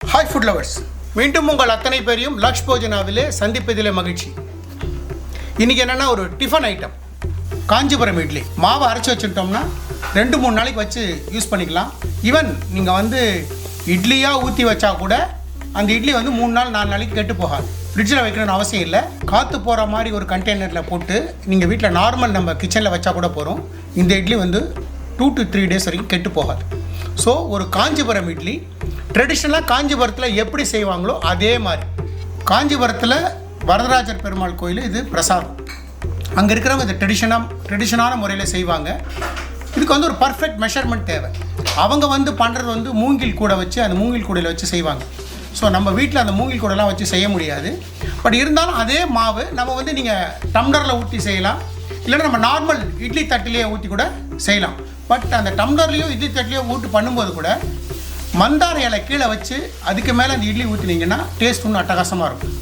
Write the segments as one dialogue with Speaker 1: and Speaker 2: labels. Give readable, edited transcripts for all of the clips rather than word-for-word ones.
Speaker 1: Hi food lovers, மீண்டும் உங்கள் அத்தனை பேரையும் லக்ஷ்போஜனாவிலே சந்திப்பதிலே மகிழ்ச்சி. இன்றைக்கி என்னென்னா ஒரு டிஃபன் ஐட்டம், காஞ்சிபுரம் இட்லி. மாவை அரைச்சி வச்சுட்டோம்னா 2-3 நாளைக்கு வச்சு யூஸ் பண்ணிக்கலாம். ஈவன் நீங்கள் இட்லியாக ஊற்றி வச்சா கூட அந்த இட்லி 3 நாள் 4 நாளைக்கு கெட்டு போகாது. ஃப்ரிட்ஜில் வைக்கணும்னு அவசியம் இல்லை. காற்று போகிற மாதிரி ஒரு கண்டெய்னரில் போட்டு நீங்கள் வீட்டில் நார்மல் நம்ம கிச்சனில் வச்சா கூட போகிறோம். இந்த இட்லி 2 to 3 days வரைக்கும் கெட்டு போகாது. ஸோ ஒரு காஞ்சிபுரம் இட்லி ட்ரெடிஷ்னலாக காஞ்சிபுரத்தில் எப்படி செய்வாங்களோ அதே மாதிரி. காஞ்சிபுரத்தில் வரதராஜர் பெருமாள் கோயில் இது பிரசாதம். அங்கே இருக்கிறவங்க இதை ட்ரெடிஷனான முறையில் செய்வாங்க. இதுக்கு ஒரு பர்ஃபெக்ட் மெஷர்மெண்ட் தேவை. அவங்க பண்ணுறது மூங்கில் கூடை வச்சு அந்த மூங்கில் கூடையில் வச்சு செய்வாங்க. ஸோ நம்ம வீட்டில் அந்த மூங்கில் கூடைலாம் வச்சு செய்ய முடியாது. பட் இருந்தாலும் அதே மாவு நம்ம நீங்கள் டம்ளரில் ஊற்றி செய்யலாம், இல்லைன்னா நம்ம நார்மல் இட்லி தட்டிலேயே ஊற்றி கூட செய்யலாம். பட் அந்த டம்ளர்லேயோ இட்லி தட்டிலையோ ஊற்றி பண்ணும்போது கூட மந்தார இலை கீழே வச்சு அதுக்கு மேலே அந்த இட்லி ஊற்றினீங்கன்னா டேஸ்ட் இன்னும் அட்டகாசமாக இருக்கும்.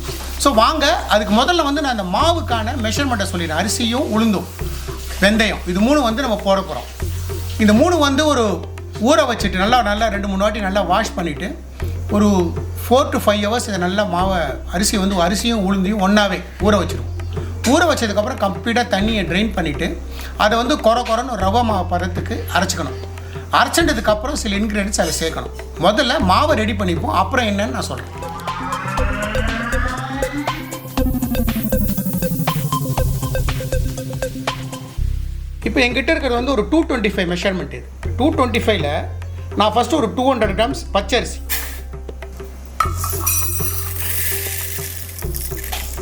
Speaker 1: ஸோ வாங்க, அதுக்கு முதல்ல நான் அந்த மாவுக்கான மெஷர்மெண்ட்டை சொல்லிடுறேன். அரிசியும் உளுந்தும் வெந்தயம் இது 3 நம்ம போட போகிறோம். இந்த 3 ஒரு ஊற வச்சுட்டு நல்லா 2-3 வாட்டி நல்லா வாஷ் பண்ணிவிட்டு ஒரு 4 to 5 hours இதை நல்லா மாவை அரிசியும் உளுந்தையும் ஒன்றாவே ஊற வச்சிடும். ஊற வச்சதுக்கப்புறம் கம்ப்ளீட்டாக தண்ணியை ட்ரெயின் பண்ணிவிட்டு அதை கொரன்னு ரவை மாவு பதத்துக்கு அரைச்சிக்கணும். அரைச்சிட்டதுக்கப்புறம் சில இன்க்ரீடியன்ட்ஸ் அதை சேர்க்கணும். முதல்ல மாவை ரெடி பண்ணிப்போம், அப்புறம் என்னன்னு நான் சொல்கிறேன். இப்போ எங்கிட்ட இருக்கிறது ஒரு 225 மெஷர்மெண்ட். இது 225ல் நான் ஃபஸ்ட்டு ஒரு 200 grams பச்சரிசி,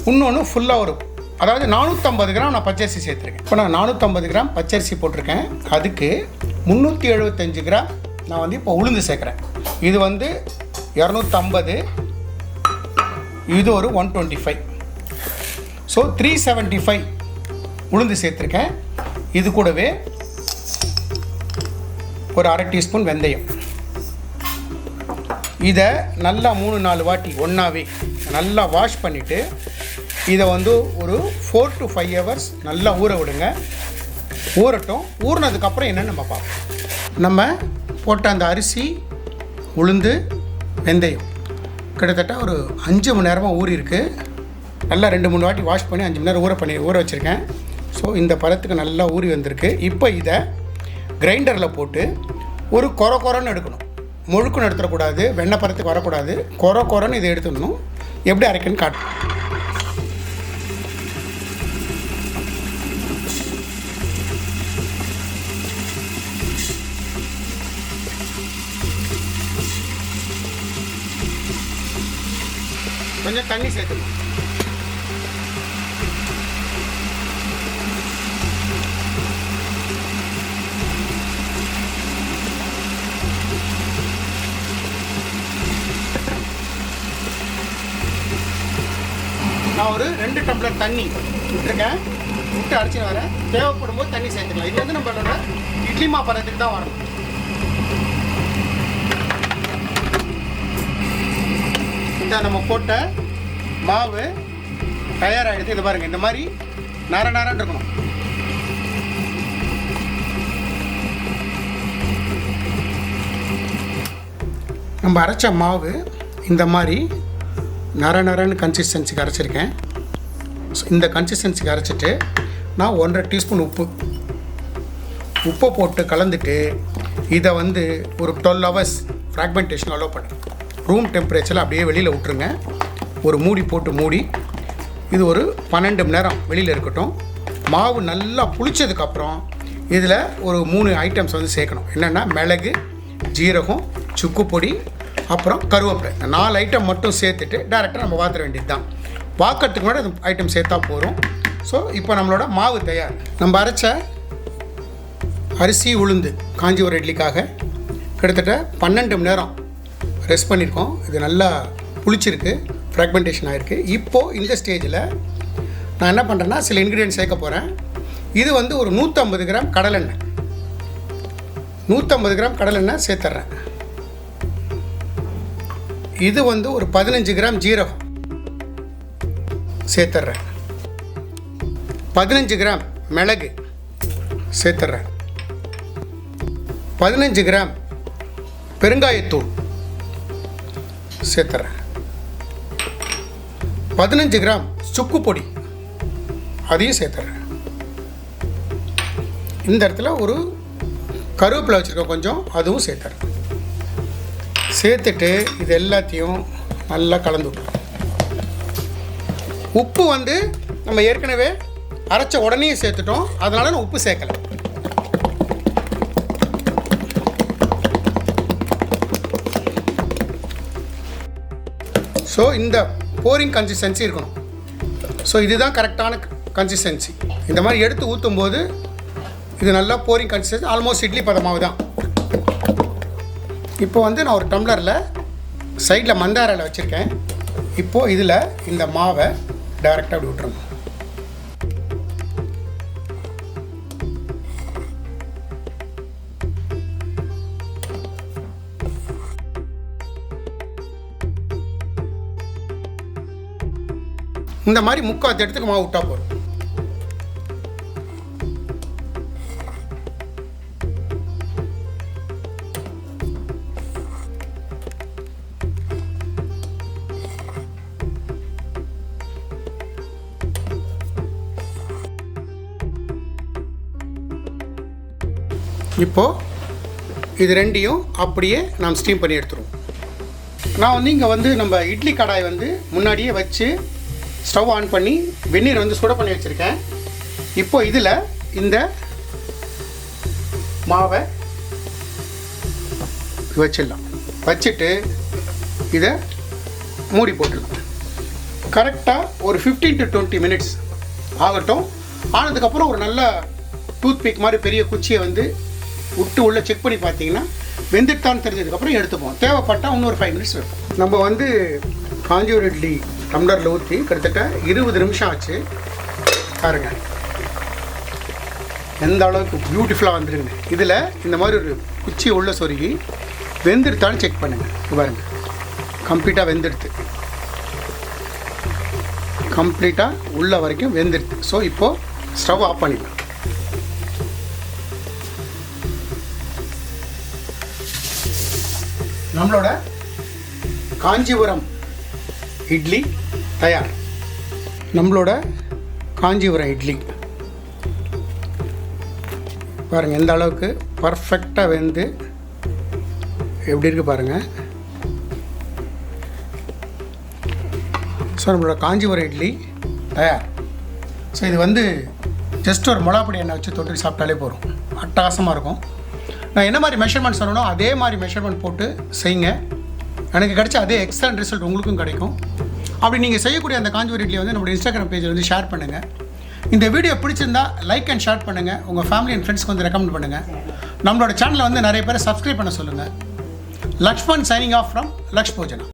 Speaker 1: இன்னொன்று ஃபுல்லாக வரும். அதாவது 450 கிராம் நான் பச்சரிசி சேர்த்துருக்கேன். இப்போ நான் 450 கிராம் பச்சரிசி போட்டிருக்கேன். அதுக்கு 375 கிராம் நான் இப்போ உளுந்து சேர்க்குறேன். இது 250, இது ஒரு 125. ஸோ 375 உளுந்து சேர்த்துருக்கேன். இது கூடவே ஒரு 1/2 டீஸ்பூன் வெந்தயம். இதை நல்லா 3-4 வாட்டி ஒன்றாவே நல்லா வாஷ் பண்ணிவிட்டு இதை ஒரு 4 to 5 hours நல்லா ஊற விடுங்க. ஊறட்டும். ஊறினதுக்கப்புறம் என்னென்னு நம்ம பார்ப்போம். நம்ம போட்ட அந்த அரிசி உளுந்து வெந்தயம் கிட்டத்தட்ட ஒரு 5 மணி நேரமாக ஊறியிருக்கு. நல்லா 2-3 வாட்டி வாஷ் பண்ணி 5 மணி நேரம் ஊற வச்சுருக்கேன். ஸோ இந்த பதத்துக்கு நல்லா ஊறி வந்திருக்கு. இப்போ இதை கிரைண்டரில் போட்டு ஒரு கொரன்னு எடுக்கணும். முழுக்குன்னு எடுத்துடக்கூடாது, வெண்ணெய் பதத்துக்கு வரக்கூடாது. கொரன்னு இதை எடுத்துடணும். எப்படி அரைக்கணும்னு காட்டு. கொஞ்சம் தண்ணி சேர்த்துக்கணும். நான் ஒரு 2 டம்ளர் தண்ணி விட்டுருக்கேன். விட்டு அரைச்சி வரேன். தேவைப்படும் போது தண்ணி சேர்த்துக்கலாம். இது நம்மளோட இட்லி மா பதத்துக்கு தான் வரணும். இந்த நம்ம போட்ட மாவு தயாராகிடுது. இது பாருங்கள், இந்த மாதிரி நரன்னு இருக்கணும். நம்ம அரைச்ச மாவு இந்த மாதிரி நரன்னு கன்சிஸ்டன்சிக்கு அரைச்சிருக்கேன். இந்த கன்சிஸ்டன்சிக்கு அரைச்சிட்டு நான் 1.5 டீஸ்பூன் உப்பை போட்டு கலந்துட்டு இதை ஒரு 12 hours ஃப்ராக்மெண்டேஷன் அலோவ் பண்ணேன். ரூம் டெம்பரேச்சரில் அப்படியே வெளியில் விட்டுருங்க. ஒரு மூடி போட்டு மூடி இது ஒரு 12 மணி நேரம் வெளியில் இருக்கட்டும். மாவு நல்லா புளிச்சதுக்கப்புறம் இதில் ஒரு 3 ஐட்டம்ஸ் சேர்க்கணும். என்னென்னா மிளகு, ஜீரகம், சுக்கு பொடி, அப்புறம் கருவேப்பிலை. 4 ஐட்டம் மட்டும் சேர்த்துட்டு டைரெக்டாக நம்ம வாத்துற வேண்டியது தான். வாக்கிறதுக்கு முன்னாடி அந்த ஐட்டம் சேர்த்தா போகிறோம். ஸோ இப்போ நம்மளோட மாவு தயார். நம்ம அரைச்ச அரிசி உளுந்து காஞ்சிபுரம் இட்லிக்காக கிட்டத்தட்ட 12 மணி நேரம் ரெஸ்ட் பண்ணியிருக்கோம். இது நல்லா புளிச்சிருக்கு, ஃப்ராக்மெண்டேஷன் ஆகிருக்கு. இப்போது இந்த ஸ்டேஜில் நான் என்ன பண்ணுறேன்னா சில இன்க்ரீடியன்ட் சேர்க்க போகிறேன். இது ஒரு 150 கிராம் கடலெண்ணெய், 150 கிராம் கடலெண்ணெய் சேர்த்துட்றேன். இது ஒரு 15 கிராம் ஜீரகம் சேர்த்துட்றேன். 15 கிராம் மிளகு சேர்த்துட்றேன். 15 கிராம் பெருங்காயத்தூள், சேர்த்துறேன். 15 கிராம் சுக்கு பொடி அதையும் சேர்த்துறேன். இந்த இடத்துல ஒரு கருவேப்பிலை வச்சுருக்கோம் கொஞ்சம், அதுவும் சேர்த்துறேன். சேர்த்துட்டு இது எல்லாத்தையும் நல்லா கலந்து விட்டுறோம். உப்பு வந்து நம்ம ஏற்கனவே அரைச்ச உடனே சேர்த்துட்டோம், அதனால நான் உப்பு சேர்க்கலை. ஸோ இந்த போரிங் கன்சிஸ்டன்சி இருக்கணும். ஸோ இதுதான் கரெக்டான கன்சிஸ்டன்சி. இந்த மாதிரி எடுத்து ஊற்றும் போது இது நல்லா போரிங் கன்சிஸ்டன்சி, ஆல்மோஸ்ட் இட்லி பதமாவு தான். இப்போ வந்து நான் ஒரு டம்ளரில் சைடில் மந்தாரையில் வச்சுருக்கேன். இப்போது இதில் இந்த மாவை டைரெக்டாக அப்படி விட்டுருங்க. இந்த மாதிரி முக்கால் எடுத்துக்கு மாவு விட்டா போதும். இப்போது இது ரெண்டையும் அப்படியே நாம் ஸ்டீம் பண்ணி எடுத்துருவோம். நான் வந்து இங்கே வந்து நம்ம இட்லி கடாய் வந்து முன்னாடியே வச்சு ஸ்டவ் ஆன் பண்ணி வெந்நீர் வந்து சுட பண்ணி வச்சுருக்கேன். இப்போது இதில் இந்த மாவை வச்சிடலாம். வச்சுட்டு இதை மூடி போட்டுடலாம். கரெக்டாக ஒரு 15 to 20 மினிட்ஸ் ஆகட்டும். ஆனதுக்கப்புறம் ஒரு நல்ல டூத் பிக் மாதிரி பெரிய குச்சியை வந்து விட்டு உள்ளே செக் பண்ணி பார்த்தீங்கன்னா வெந்துட்டான்னு தெரிஞ்சதுக்கப்புறம் எடுத்துப்போம். தேவைப்பட்டால் இன்னொரு 5 மினிட்ஸ் வைப்போம். நம்ம வந்து காஞ்சிபுரம் இட்லி டம்ளரில் ஊற்றி கிட்டத்தட்ட 20 நிமிஷம் ஆச்சு. பாருங்கள் எந்த அளவுக்கு பியூட்டிஃபுல்லாக வந்துருங்க. இதில் இந்த மாதிரி ஒரு குச்சி உள்ள சொருகி வெந்துடுத்தாலும் செக் பண்ணுங்கள். பாருங்கள் கம்ப்ளீட்டாக வெந்துடுது, கம்ப்ளீட்டாக உள்ள வரைக்கும் வெந்துடுது. ஸோ இப்போது ஸ்டவ் ஆஃப் பண்ணிடலாம். நம்மளோட காஞ்சிபுரம் இட்லி தயார். நம்மளோட காஞ்சிபுரம் இட்லி பாருங்கள் எந்த அளவுக்கு பர்ஃபெக்டாக வெந்து எப்படி இருக்குது பாருங்கள். ஸோ நம்மளோட காஞ்சிபுரம் இட்லி தயார். ஸோ இது வந்து ஜஸ்ட் ஒரு மிளகாப்பொடி எண்ணெய் வச்சு தொட்டு சாப்பிட்டாலே போதும், அட்டகாசமாக இருக்கும். நான் என்ன மாதிரி மெஷர்மெண்ட் சொன்னனோ அதே மாதிரி மெஷர்மெண்ட் போட்டு செய்யுங்க. எனக்கு கிடைச்ச அதே எக்ஸலண்ட் ரிசல்ட் உங்களுக்கும் கிடைக்கும். அப்படி நீங்கள் செய்யக்கூடிய அந்த காஞ்சிபுரம் இட்லியை வந்து நம்மளோட இன்ஸ்டாகிராம் பேஜில் வந்து ஷேர் பண்ணுங்கள். இந்த வீடியோ பிடிச்சிருந்தா லைக் அண்ட் ஷேர் பண்ணுங்கள். உங்கள் ஃபேமிலி அண்ட் ஃப்ரெண்ட்ஸ்க்கு வந்து ரெக்கமெண்ட் பண்ணுங்கள். நம்மளோட சேனலை வந்து நிறைய பேரை சப்ஸ்கிரைப் பண்ண சொல்லுங்கள். Lakshman signing off from லக்ஷ்போஜனா.